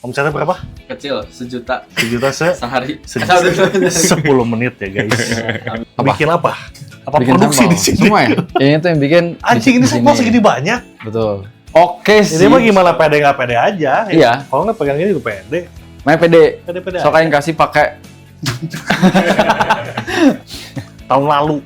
Omsetnya berapa? Kecil, 1 juta. 1 juta Sehari. 10 menit ya guys. Bikin apa? Apa Bikin produksi sampel. di sini? Semua ya? Ini tuh yang bikin Anjing ini di sampel sini. segini banyak. Betul. Oke sih. Ini mah gimana pede nggak pede aja. Iya. Kalau nggak pegang ini juga pede. Main pede. Pede-pede So aja. kalian kasih pakai Tahun lalu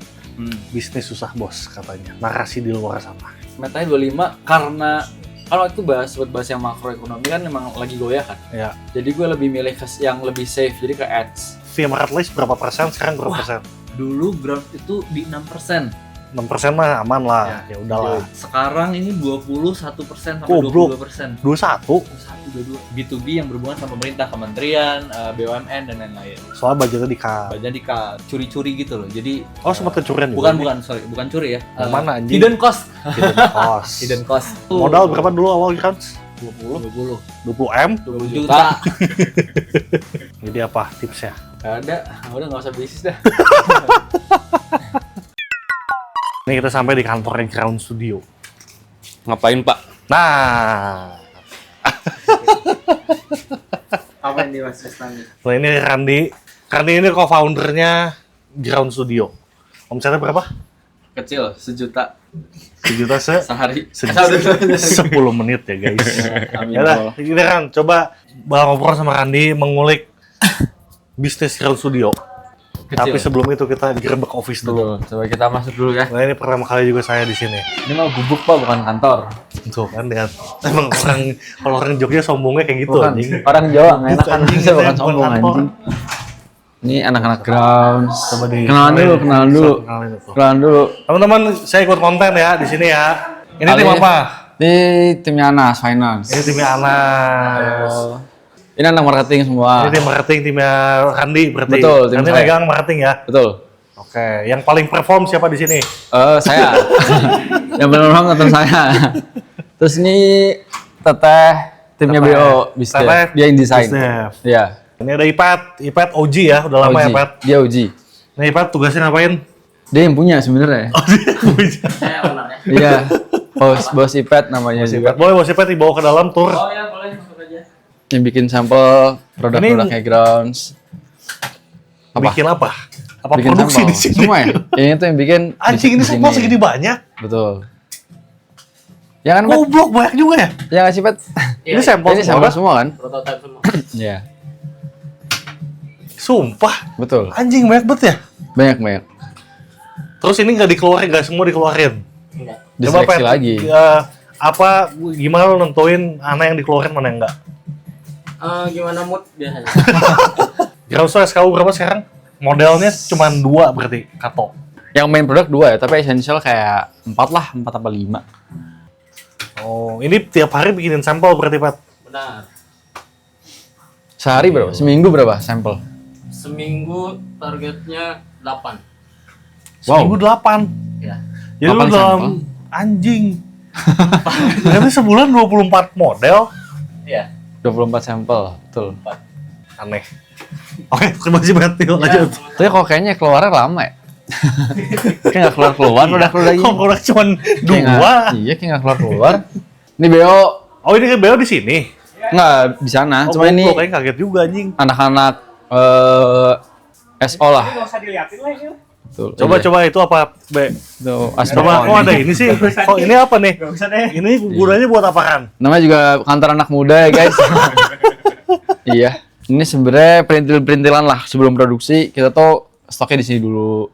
bisnis susah bos katanya. Narasi di luar sana. Metanya 25 karena kalau itu buat bahas yang makroekonomi kan memang lagi goyah kan. Ya. Jadi gue lebih milih yang lebih safe, jadi ke ads. Via Marketplace berapa persen? Sekarang berapa persen? Dulu ground itu di 6%. 6% mah aman lah. Ya udahlah. Sekarang ini 21% sampai Goblok. 22%. 21. 22. B2B yang berhubungan sama pemerintah, kementerian, BUMN dan lain-lain. Soalnya budgetnya di-cut. Banyak curi-curi gitu loh. Jadi Oh sempat kecurian juga. bukan curi ya. Yang mana anjing? Hidden cost. Hidden cost. Hidden cost. Modal berapa dulu awal kan? 20 20M. 20 juta. Jadi apa tipsnya? Gak ada, udah nggak usah bisnis dah. Ini kita sampai di kantornya Ground Studio. Ngapain Pak? Nah, Apa yang di Mas Tristan? nah ini Randi. Randi ini co-foundernya Ground Studio. Omsetnya berapa? Kecil, 1 juta 1 juta sehari. 10 menit ya guys. Amin. Ya udah, kita kan coba ngobrol sama Randi mengulik bisnis Ground Studio. Tapi sebelum itu kita gerbek office dulu. Betul, coba kita masuk dulu ya. Nah ini pertama kali juga saya di sini. Ini mau gubuk Pak, bukan kantor. Tuh kan lihat. Emang kalau orang Jogja sombongnya kayak gitu Bukan, anjing. orang Jawa nggak enak kan, Anjing, saya bukan bukan sombong kantor. anjing. Ini anak-anak grounds. Coba di Kenalan dulu. Kenalin itu. Kenalan dulu. Teman-teman, saya ikut konten ya di sini ya. Ini tim Kali- apa? Ini timnya Anas Finance. Ini timnya Anas. Ini anak marketing semua. Ini tim marketing timnya Randi berarti. Betul, tim Randi saya. megang marketing ya. Betul. Oke, yang paling perform siapa di sini? Saya. Yang benar banget teman saya. Terus ini Teteh timnya Teteh. BO Bisdev. Teteh, Dia yang desain. Bisdev. Iya. Ini ada Ipat OG ya, udah lama ya OG. Ipat. Dia OG. Nah Ipat tugasnya ngapain? Dia yang punya sebenarnya. Oh dia punya. Iya. Bos Ipet namanya juga. Boleh Bos Ipat dibawa ke dalam tur. Oh ya, boleh masuk aja. Yang bikin sampel produk-produknya grounds. Apa? Bikin apa? Apa Bikin produksi sampel. di sini? Semua ya? Ini tuh yang bikin Anjing ini di sampel sini. segini banyak. Betul. Ya kan, Pet? Goblok banyak juga ya. Ya nggak sih, Pet? Ini sampel Ini semua sampel kan? semua kan? Prototype semua. Iya. Sumpah. Betul. Anjing banyak banget ya. Banyak. Terus ini nggak dikeluarin, nggak semua dikeluarin. Diseleksi lagi. Apa gimana lo nentuin mana yang dikeluarin mana yang enggak? Gimana mood biasanya? Ground Studio SKU berapa sekarang? Modelnya cuma 2 berarti, Kato. Yang main produk 2 ya, tapi essential kayak 4 lah, 4 apa 5. Oh, ini tiap hari bikinin sampel berarti, Pat? Benar. Sehari berapa? Seminggu berapa sampel? Seminggu targetnya 8. Seminggu 8. Ya. Jadi lu 8 dalam sampel? anjing. Berarti sebulan 24 model. Iya. 24 sampel, betul. Aneh. Oke, terima kasih banget. Yuk, lanjut. Tapi kok kayaknya keluarnya lama ya? Kayak nggak keluar produk lagi. Kok produk cuma 2? Iya, kayak nggak keluar. Ini BO Oh, ini kan Beo di sini. nggak di sana, Oh, cuma ini kayaknya kaget juga anjing. anak-anak SO lah. Nggak usah diliatin lah ini. Betul. Coba itu apa, Be? Tuh, Coba, kok ada ini sih? Kok ini apa nih? Gak usah deh. Ini gunanya buat apaan? Namanya juga kantor anak muda ya guys. Iya. Ini sebenarnya perintil-perintilan lah sebelum produksi. Kita tuh stoknya di sini dulu.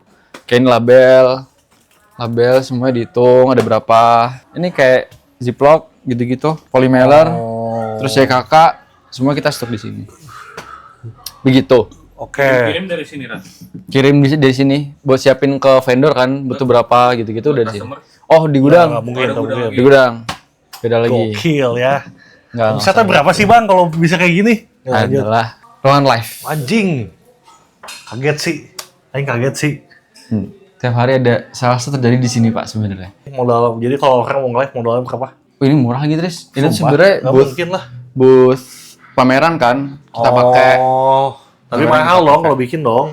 Kayak ini label semuanya dihitung ada berapa. Ini kayak ziplock gitu-gitu, polymer, terus CKK, semua kita stok di sini. Begitu. Oke. Kirim dari sini, Ran. Kirim dari sini buat siapin ke vendor kan, butuh berapa gitu-gitu dari sini. Oh, di gudang. Nggak mungkin, nggak mungkin. Di gudang. Beda lagi. Gokil ya. Enggak. Omsetnya berapa sih Bang kalau bisa kayak gini? Ya, lanjut. Adalah ruangan live. Anjing. Kaget sih. Aing kaget sih. Tiap hari ada sales terjadi di sini Pak sebenarnya. Modal, jadi kalau orang mau nge-live modalnya berapa? Oh, ini murah gitu, Tris. Ini Sumpah, sebenarnya nggak booth mungkin lah. pameran kan kita pakai. Oh, tapi Pameran mahal kita dong pakai. kalau bikin dong.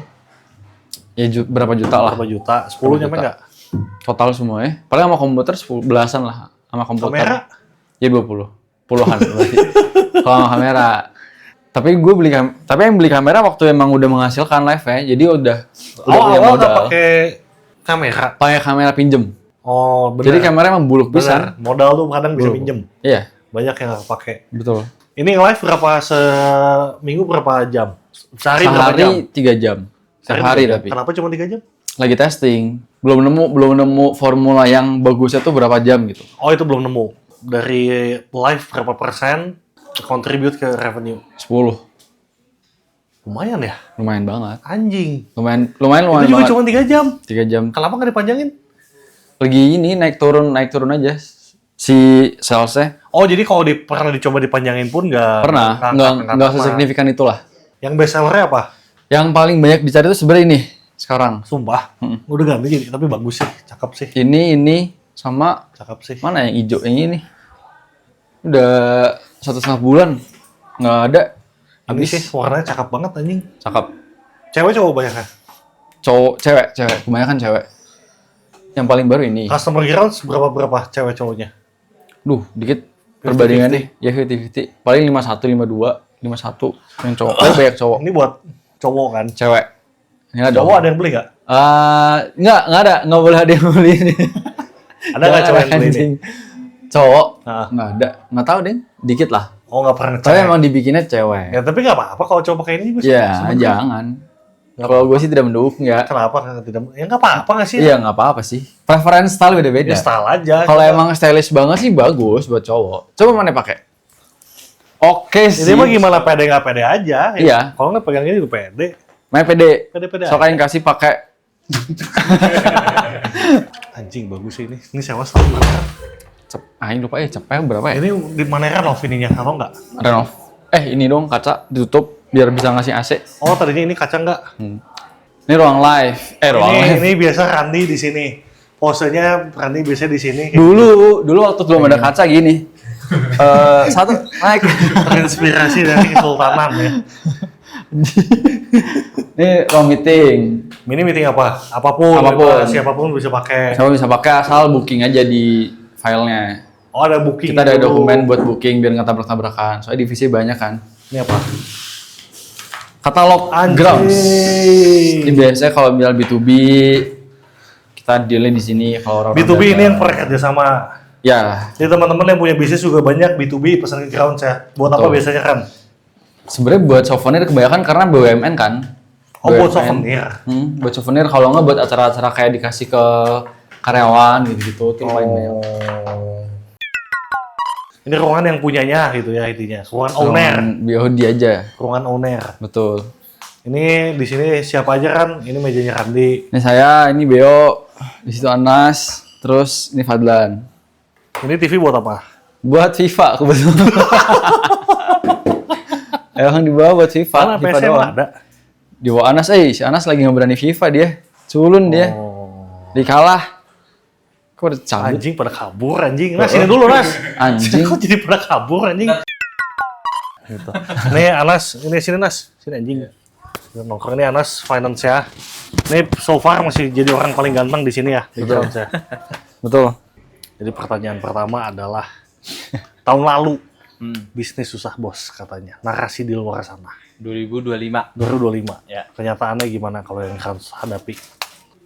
Ya berapa juta lah Berapa juta? 10 nyampe juta. nggak? total semua ya. Paling sama komputer 10 belasan lah sama komputer. Kamera? Ya 20. Puluhan berarti. Kalau sama kamera Tapi yang beli kamera waktu emang udah menghasilkan live ya. Jadi udah punya Awal nggak modal. pakai kamera. Pakai kamera pinjem. Oh, benar. Jadi kamera emang buluk Benar. pisan. Modal tuh kadang bisa Buluk. pinjem. Iya, Banyak yang nggak pakai. betul. Ini live berapa seminggu berapa jam? Sehari berapa jam? Sehari 3 jam. Setiap hari berapa jam? tapi. Kenapa cuma 3 jam? Lagi testing. Belum nemu formula yang bagusnya tuh berapa jam gitu. Oh, itu belum nemu. Dari live berapa persen contribute ke revenue? 10. Lumayan ya? Lumayan banget. Anjing. Lumayan Itu juga banget. cuma 3 jam. 3 jam. Kenapa nggak dipanjangin? Lagi ini naik turun aja si salesnya. Oh, jadi kalau pernah dicoba dipanjangin pun nggak Pernah, nggak sama. sesignifikan itulah. Yang best sellernya apa? Yang paling banyak dicari itu sebenarnya ini sekarang. Sumpah. Udah ganti jadi, tapi bagus sih, cakep sih, Ini sama cakep sih. mana yang hijau yang ini? Udah 1,5 bulan nggak ada. Ini sih warnanya cakep banget anjing. Cakep. Cewek cowok banyak kan? Cewek, kebanyakan cewek. Yang paling baru ini. Customer grounds berapa cewek cowoknya? Duh, dikit perbandingannya. Ya 50-50. Paling 51, 52, 51 yang cowok. Paling banyak cowok. Ini buat cowok kan? Cewek. Ini ada. Cowok ada yang beli nggak? Nggak ada. Nggak boleh ada yang beli ini. Ada nggak cowok yang beli ini? Anjing. Cowok? Ah. Nggak ada. Nggak tahu deh. Dikit lah. Oh, nggak pernah Tapi ngecek. emang dibikinnya cewek. Ya tapi nggak apa-apa kalau cowok pakai ini juga. Ya, sebenarnya. jangan. Kalau gue sih tidak mendukung ya. Kenapa tidak? Ya nggak apa-apa nggak sih? Iya, nggak apa-apa sih. Preference style beda-beda. Ya style aja. Kalau emang stylish banget sih bagus buat cowok. Coba mana pakai? Oke sih. ini mah gimana pede nggak pede aja. Ya. Iya. Kalau nggak pegang ini juga pede. Main pede. Pede-pede Sok aja. yang kasih pakai. Anjing bagus sih ini. Ini sewa setahun. Ini lupa ya cepet berapa ya? Ini di mana renov ininya? Kalau nggak? Renov. Ini dong kaca ditutup biar bisa ngasih AC. Oh tadinya ini kaca nggak? Ini ruang live. Ruang live. Ini biasa Randi di sini. Posenya Randi biasanya di sini. Dulu waktu belum ada kaca gini. Satu naik. Terinspirasi dari Kesultanan ya. Ini ruang meeting. Ini meeting apa? Apapun. Apapun. Siapapun bisa pakai. Siapa bisa pakai asal booking aja di filenya. Oh ada booking. Kita ada dulu. dokumen buat booking biar nggak tabrak-tabrakan. Soalnya divisi banyak kan. Ini apa? Katalog grounds. Ini biasanya kalau misal B2B kita dealnya di sini kalau orang B2B ini yang kerja sama. Ya, Jadi teman-teman yang punya bisnis juga banyak B2B pesan ke grounds ya. Buat apa Betul. biasanya kan? sebenarnya buat souvenir kebanyakan karena BUMN kan. Oh buat BUMN. souvenir. Buat souvenir kalau nggak buat acara-acara kayak dikasih ke karyawan gitu-gitu itu paling banyak. Ini ruangan yang punyanya gitu ya intinya. Ruangan owner. BOD aja. Ruangan owner. Betul. Ini di sini siapa aja kan? Ini mejanya Randi. Ini saya, ini Beo, di situ Anas, terus ini Fadlan. Ini TV buat apa? Buat FIFA kebetulan. Emang dibawa buat FIFA, Karena FIFA PSM doang. ada. Di bawah Anas, si Anas lagi nggak berani FIFA dia. Culun dia. Oh. Dikalah. Kok udah cabut? Anjing pada kabur anjing. Nas sini dulu Nas. Anjing. Kok jadi pada kabur anjing? Gitu. Nih Anas, ini sini Nas. Sini anjing. Nongkrong ini Anas finance ya. Ini so far masih jadi orang paling ganteng di sini ya. Di Betul. finance ya. Betul. Jadi pertanyaan pertama adalah tahun lalu bisnis susah bos katanya. Narasi di luar sana. 2025. 2025. Ya. Kenyataannya gimana kalau yang harus hadapi?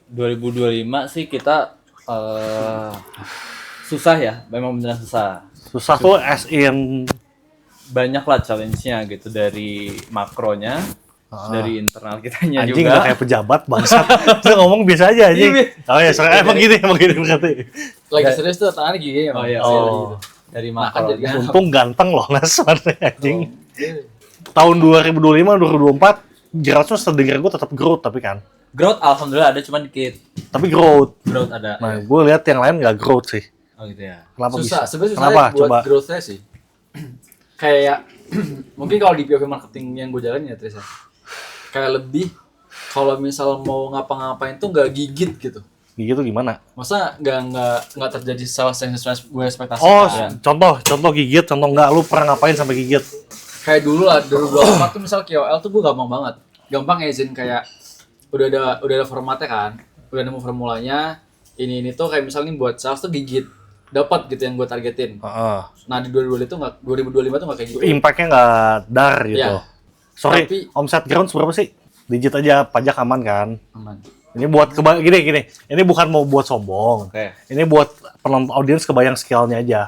2025 sih kita susah ya, memang benar susah. Susah tuh as in Banyak lah challenge-nya gitu dari makronya, dari internal kitanya anjing juga. nggak kayak pejabat bangsat. Dia ngomong biasa aja anjing. Oh ya, soalnya emang gini berarti. Lagi serius tuh tangannya gini ya. Oh iya, Oh. dari Makan jadi makronya. Untung ganteng loh Nas sebenarnya anjing. Tahun 2025 2024 Gerardus terdengar gue tetap growth tapi kan. Growth alhamdulillah ada cuman dikit. Tapi growth. Growth ada. Nah, gue lihat yang lain nggak growth sih. Oh gitu ya. Kenapa Susah, bisa? sebenarnya susah Kenapa? buat Coba. growth-nya sih. Kayak mungkin kalau di POV marketing yang gue jalanin ya Tris ya. Kayak lebih kalau misal mau ngapa-ngapain tuh nggak gigit gitu. Gitu gimana? Masa nggak terjadi salah yang sesuai gue ekspektasi. Oh, kan? contoh gigit, contoh nggak. Lu pernah ngapain sampai gigit? Kayak dulu lah 2024 tuh misal KOL tuh gue gampang banget. Gampang ngizin kayak udah ada formatnya kan. Udah nemu formulanya. Ini tuh kayak misalnya buat sales tuh gigit. Dapat gitu yang gue targetin. Heeh. Nah di 2025 tuh nggak 2025 tuh nggak kayak gitu. Impact-nya nggak dar gitu. Iya. Sorry, Tapi- omset grounds berapa sih? Digit aja, pajak aman kan? Aman. Ini buat gini. Ini bukan mau buat sombong. Oke. Ini buat penonton audiens kebayang scale-nya aja.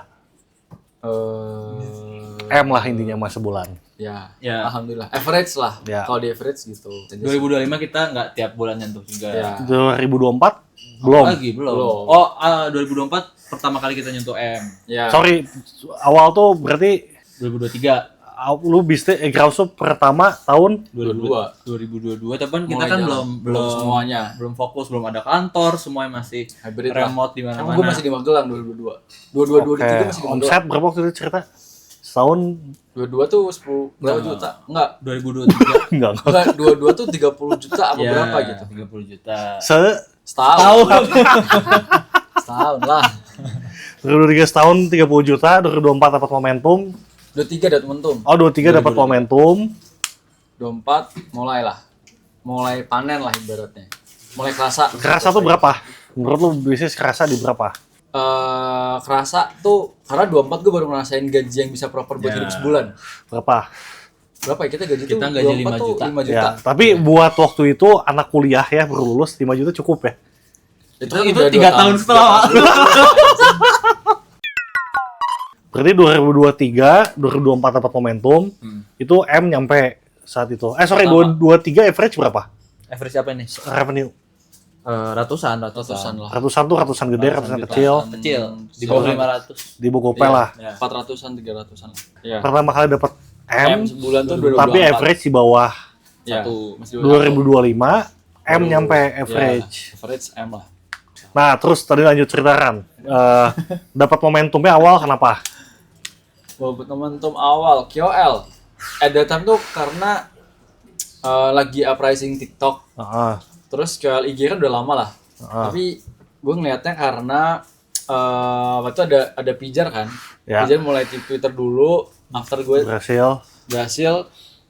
M lah intinya mas sebulan. Ya, Ya. alhamdulillah. Average lah. Ya. Kalau di average gitu. 2025 kita nggak tiap bulan nyentuh juga. Ya. 2024 belum. Lagi belum. Belum. Oh, 2024 pertama kali kita nyentuh M. Ya. Sorry, awal tuh berarti 2023. lu bisnis grounds tuh pertama tahun 2022 tapi kan kita Mulai kan jalan. belum Semuanya. belum fokus, belum ada kantor, semuanya masih Hybrid lah. remote di Emang mana-mana. gue masih di Magelang 2022. 22 Oke, 23 masih di Magelang. omset berapa waktu itu cerita? Setahun 22 tuh 10 berapa Enggak. juta? Enggak. 2023 enggak. Enggak, 22 tuh 30 juta apa ya, berapa gitu. 30 juta. Setahun. Setahun lah. 2023 setahun 30 juta, 2024 dapat momentum. 23 dapat momentum. Oh, 23 dapat momentum. 24 mulailah. Mulai panen lah ibaratnya. Mulai kerasa. Kerasa tuh berapa? Menurut lu bisnis kerasa di berapa? Kerasa tuh karena 24 gue baru ngerasain gaji yang bisa proper buat Ya. hidup sebulan. Berapa? Berapa ya kita gaji tuh? Kita gaji 24 tuh 5 juta. 5 juta. Ya, tapi buat waktu itu anak kuliah ya baru lulus 5 juta cukup ya. Itu kan Itu udah 3 tahun setelah. Berarti 2023, 2024 dapat momentum. Itu M nyampe saat itu. Sorry, Pertama. 2023 average berapa? Average apa ini? Revenue. Ratusan ratusan lah. Ratusan tuh ratusan gede, ratusan juta. kecil. Kecil, di bawah 500. Di Bogopel lah. Ya. 400-an 300-an lah. Iya. Pertama kali dapat M M, sebulan tuh 2024. tapi average di bawah Ya, Satu. masih 2024. 2025, M nyampe average. Ya, average M lah. Nah, terus tadi lanjut ceritakan. Dapat momentumnya awal kenapa? Buat momentum awal KOL. At that time tuh karena lagi uprising TikTok. Heeh. Terus KOL IG kan udah lama lah. Tapi gue ngelihatnya karena waktu itu ada Pijar kan. Ya. Pijar mulai di Twitter dulu. After gue Berhasil.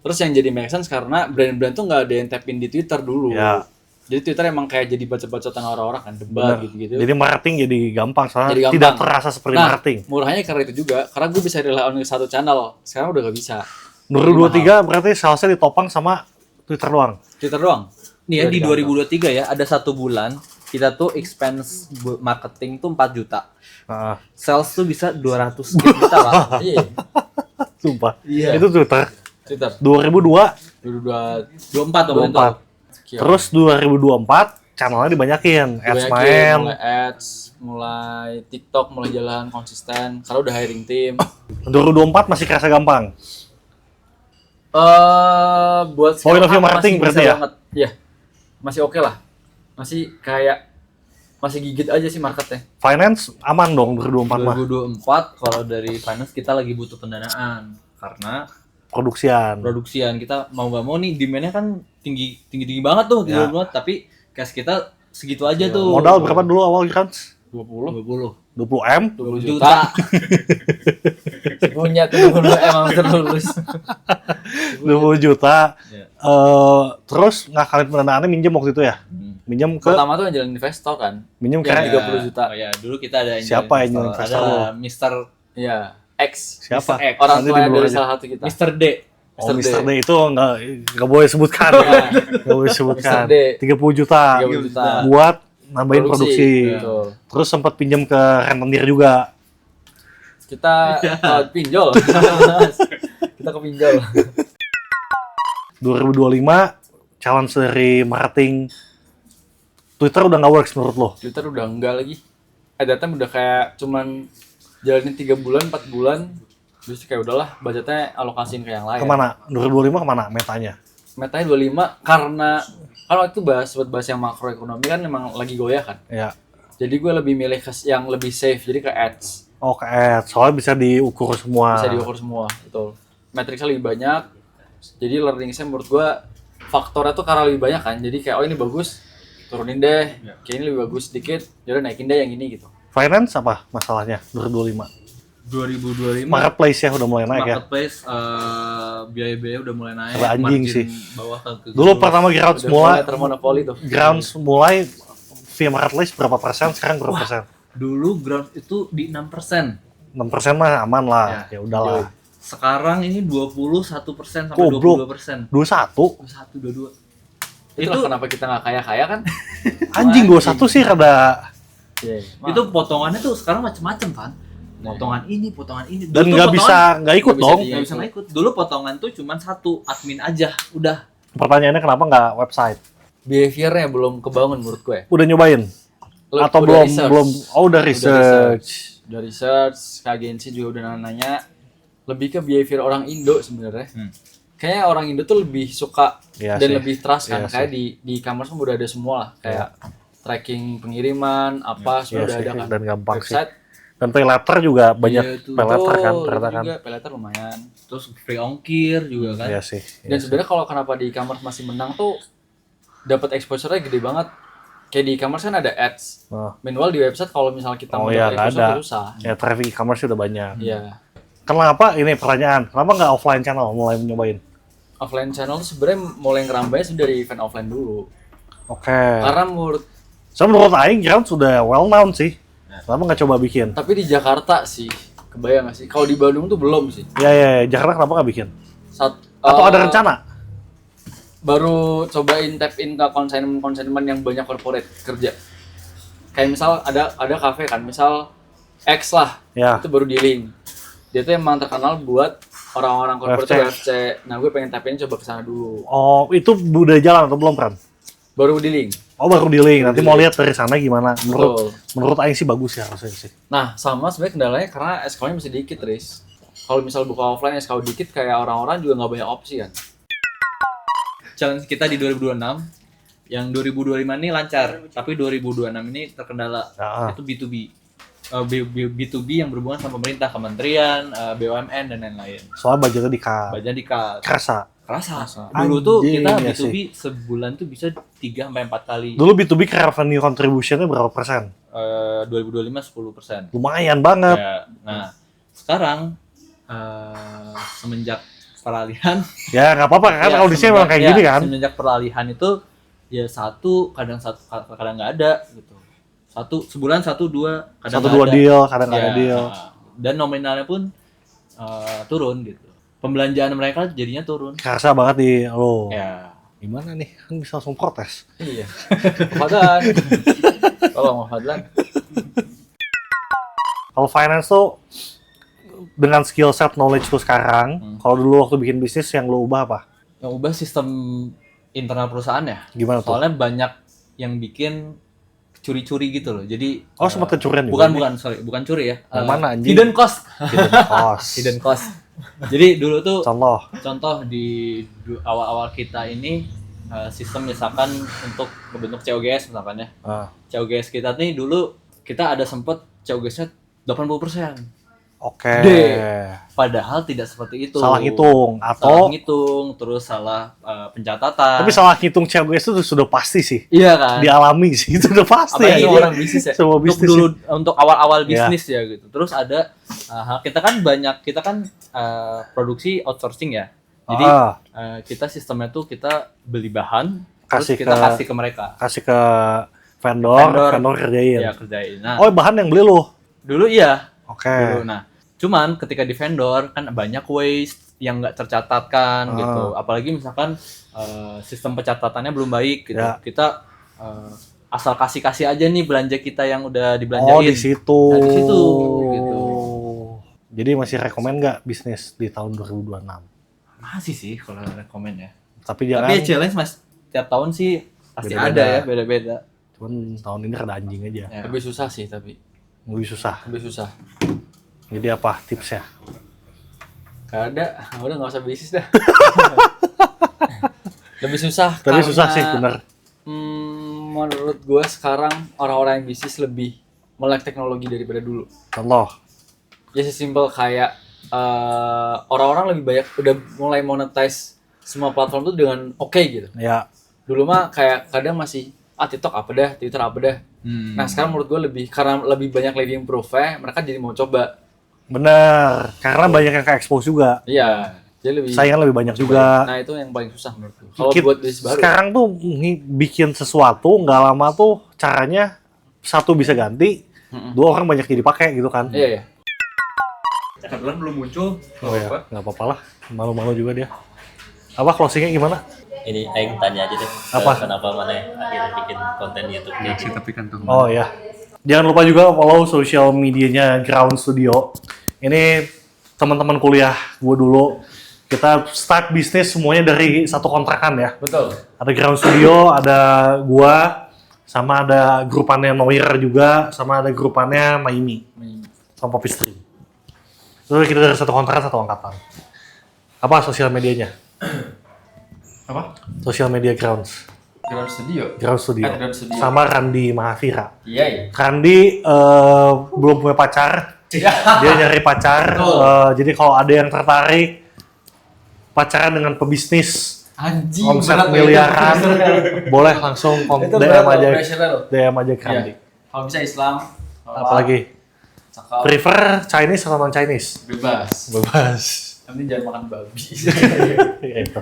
Terus yang jadi make sense karena brand-brand tuh nggak ada yang tapin di Twitter dulu. Ya. Jadi Twitter emang kayak jadi baca-bacaan orang-orang kan, debat Bener. gitu-gitu. Jadi marketing jadi gampang soalnya Jadi gampang. tidak terasa seperti Nah, marketing. murahnya karena itu juga. Karena gue bisa rely on satu channel. Sekarang udah gak bisa. 2023 berarti salesnya ditopang sama Twitter doang. Twitter doang. Nih ya, di Udah 2023 ya, ada 1 bulan kita tuh expense marketing tuh 4 juta. Heeh. Sales tuh bisa 200 juta lah. Iya. Sumpah. Iya. Itu Twitter. Twitter. 2002, 2024 24 24. Terus 2024 channelnya dibanyakin, ads main. mulai ads, mulai TikTok, mulai jalan konsisten. Karena udah hiring tim. 2024 masih kerasa gampang. Buat Point of view sekarang marketing masih berarti bisa ya? banget. Iya. Masih oke lah. Masih kayak masih gigit aja sih marketnya. Finance aman dong 2024 mah. 2024 kalau dari finance kita lagi butuh pendanaan karena Produksian. produksian kita mau nggak mau nih demandnya kan tinggi banget tuh Ya. 2024 tapi cash kita segitu aja tuh. Modal berapa dulu awal Grants? 20 20 M. 20 juta. punya tuh dulu emang terlulus. 20 juta. Ya. Terus ngakalin pendanaannya minjem waktu itu ya? Minjem ke Pertama tuh yang jalan investor kan. minjem yang kayak 30 juta. Oh ya, dulu kita ada Siapa angel investor Ada lo? Mr. Iya, X. Siapa? Mr. X. Orang Nanti tua di bawah dari aja. salah satu kita. Mr. D. Oh, Mr. Mr. D. D itu nggak boleh sebutkan. Nggak boleh sebutkan. Mr. D. 30 juta 30 juta. buat nambahin produksi. Betul. Terus sempat pinjam ke rentenir juga. Kita pinjol. Kita ke pinjol. 2025 challenge dari marketing Twitter udah nggak works menurut lo? Twitter udah enggak lagi. At that time udah kayak cuman jalanin 3 bulan, 4 bulan. Terus kayak udahlah, budgetnya alokasiin ke yang lain. Kemana? 2025 kemana metanya? Metanya 25 karena kalau itu buat bahas yang makroekonomi kan memang lagi goyah kan. Ya. Jadi gue lebih milih ke yang lebih safe, jadi ke ads. Oh, ke ads. Soalnya bisa diukur semua. Bisa diukur semua, betul. Matrixnya lebih banyak, jadi learning-nya menurut gue faktornya tuh karena lebih banyak kan. Jadi kayak oh ini bagus, turunin deh. Kayak ini lebih bagus sedikit, yaudah naikin deh yang ini gitu. Finance apa masalahnya 2025? 2025 Marketplace ya udah mulai naik ya. marketplace biaya-biaya udah mulai naik. Ada anjing margin sih. Bawah ke Dulu pertama Grounds Udah mulai termonopoli tuh. Grounds mulai via marketplace berapa persen? Sekarang berapa persen? Dulu ground itu di 6%. 6% mah aman lah. Ya udahlah. Sekarang ini 21% sampai Goblok. 22%. 21. 1, 2. Itulah kenapa kita nggak kaya-kaya kan? Anjing 21 sih rada Iya. Itu potongannya tuh sekarang macem-macem kan. Potongan ini. dan Dulu tuh nggak bisa nggak ikut nggak bisa dong. di- nggak bisa ikut. Dulu potongan tuh cuman satu admin aja, udah. Pertanyaannya kenapa nggak website? behaviornya belum kebangun menurut gue. Udah nyobain? Lu Atau udah belum research. belum? Oh udah research. Udah research, ke agensi juga udah nanya. Lebih ke behavior orang Indo sebenarnya. Kayaknya orang Indo tuh lebih suka Iya dan sih. lebih trust kan. Iya Kayak di e-commerce pun udah ada semua lah. Kayak tracking pengiriman, apa Iya semua udah sih, ada kan. dan gampang sih. Website Dan pay later juga banyak Iya, tuh. pay later kan betul, ternyata itu kan. juga pay letter lumayan. Terus free ongkir juga kan. Iya sih. Dan sebenarnya kalau kenapa di e-commerce masih menang tuh dapat exposure-nya gede banget. Kayak di e-commerce kan ada ads. Oh. Meanwhile di website kalau misalnya kita Oh mau iya, dapat nggak exposure ada. tuh susah. Ya traffic e-commerce udah banyak. Iya. Kenapa ini pertanyaan? Kenapa nggak offline channel mulai nyobain? Offline channel tuh sebenarnya mulai ngerambahnya sih dari event offline dulu. Oke. Karena menurut Saya menurut Aing kira sudah well known sih. Kenapa nggak coba bikin? tapi di Jakarta sih kebayang nggak sih? Kalau di Bandung tuh belum sih. Ya, Jakarta kenapa nggak bikin? Atau Eh, ada rencana? Baru cobain tap in ke consignment yang banyak corporate kerja. Kayak misal ada cafe kan, misal X lah, Ya. itu baru dealing. Dia tuh emang terkenal buat orang-orang corporate UFC. UFC. Nah, gue pengen tap in coba ke sana dulu. Oh, itu udah jalan atau belum kan? Baru dealing. Oh, baru dealing. Nanti mau lihat dari sana gimana. Betul. Menurut Aing sih bagus ya harusnya sih. Nah, sama sebenarnya kendalanya karena SKU-nya masih dikit, Riz. Kalau misal buka offline SKU dikit kayak orang-orang juga nggak banyak opsi kan. Challenge kita di 2026 yang 2025 ini lancar, tapi 2026 ini terkendala. Ya. Itu B2B. B2B yang berhubungan sama pemerintah, kementerian, BUMN dan lain-lain. Soalnya budgetnya di-cut. Budget di-cut. Kerasa. Kerasa. Dulu tuh Anjing, kita ya B2B sebulan tuh bisa 3 sampai 4 kali. Dulu B2B ke revenue contribution-nya berapa persen? 2025 10%. Lumayan banget. Ya, nah, sekarang semenjak peralihan Ya, nggak apa-apa kan. ya, Kalau di sini memang kayak semenjak- gini ya, kan. Semenjak peralihan itu ya kadang nggak ada gitu. Sebulan 1-2 kadang Satu nggak dua ada. deal, kadang nggak Ya, ada deal. dan nominalnya pun turun gitu. Pembelanjaan mereka jadinya turun. Kerasa banget di lo. Ya. Gimana nih? Kan bisa langsung protes. Iya. Fadlan. Tolong Fadlan. Kalau finance tuh dengan skill set knowledge lu sekarang, kalau dulu waktu bikin bisnis yang lu ubah apa? Yang ubah sistem internal perusahaan ya. Gimana tuh? Soalnya banyak yang bikin curi-curi gitu loh. Jadi Oh, sempat kecurian juga. bukan curi ya. Yang mana, anjing? Hidden cost. Hidden cost. Hidden cost. Jadi dulu tuh Contoh. di awal-awal kita ini sistem misalkan untuk membentuk COGS misalkan ya. Ah. COGS kita nih dulu kita ada sempet COGS-nya 80%. Oke. Gede. Padahal tidak seperti itu. Salah hitung Salah atau ngitung, terus salah pencatatan. tapi salah hitung COGS itu sudah pasti sih. Iya kan? Dialami sih, itu udah pasti. Apalagi ya. orang bisnis ya. Semua Untuk bisnis dulu untuk awal-awal Iya. bisnis ya gitu. Terus ada kita kan produksi outsourcing ya. Jadi kita sistemnya tuh kita beli bahan Kasih terus kita ke- kasih ke mereka. kasih ke vendor kerjain. Ya kerjain. Nah, Oh, bahan yang beli lu. dulu iya. Oke. Dulu. Nah, cuman ketika di vendor kan banyak waste yang nggak tercatatkan gitu. Apalagi misalkan sistem pencatatannya belum baik gitu. Ya. Kita asal kasih aja nih belanja kita yang udah dibelanjain. Oh, di situ. Nah, di situ, gitu. Jadi masih rekomen nggak bisnis di tahun 2026? Masih sih kalau rekomen ya. Tapi jangan. Tapi ya challenge mas tiap tahun sih pasti Beda-beda. ada ya beda-beda. Cuman tahun ini rada anjing aja. Ya. Lebih susah sih tapi. Lebih susah. Lebih susah. Jadi apa tipsnya? Gak ada. Udah nggak usah bisnis dah. Lebih susah. Tapi karena, susah sih, bener. Menurut gue sekarang orang-orang yang bisnis lebih melek teknologi daripada dulu. Contoh. Ya sesimpel kayak orang-orang lebih banyak udah mulai monetize semua platform tuh dengan oke gitu. Ya. Dulu mah kayak kadang masih TikTok apa dah, Twitter apa dah. Nah sekarang menurut gue karena lebih banyak living proof mereka jadi mau coba. Bener. Karena banyak yang ke-expose juga. Iya. Jadi lebih Saingan lebih banyak juga. Nah itu yang paling susah menurut gue. Kalau Kita- buat bisnis baru. Sekarang tuh bikin sesuatu nggak lama tuh caranya satu bisa ganti, dua orang banyak jadi pakai gitu kan. Iya ya. Kebetulan belum muncul. Oh ya, nggak apa-apa lah. Malu-malu juga dia. Apa closingnya gimana? Ini Aing tanya aja deh. Apa? Kenapa mana akhirnya bikin konten YouTube kayak gini? Tapi kan tuh. Oh ya. Jangan lupa juga follow sosial medianya Ground Studio. Ini teman-teman kuliah gue dulu. Kita start bisnis semuanya dari satu kontrakan ya. Betul. Ada Ground Studio, ada gua, sama ada grupannya Noir juga, sama ada grupannya Maimi, sama Poppy Stream. Itu kita dari satu kontrakan, satu angkatan. Apa sosial medianya? Apa? Sosial media Grounds. Ground Studio. Ground Studio. Ground Studio. Sama Randi Mahafira. Iya, iya. Randi belum punya pacar. Dia nyari pacar. Jadi kalau ada yang tertarik pacaran dengan pebisnis Anjing, omset berat miliaran, boleh langsung Itu DM berat aja, loh, profesional. DM aja ke Iya. Randi. Kalau bisa Islam, Apalagi cakep, prefer Chinese atau non Chinese? bebas. Bebas. Nanti jangan makan babi. Ya, itu.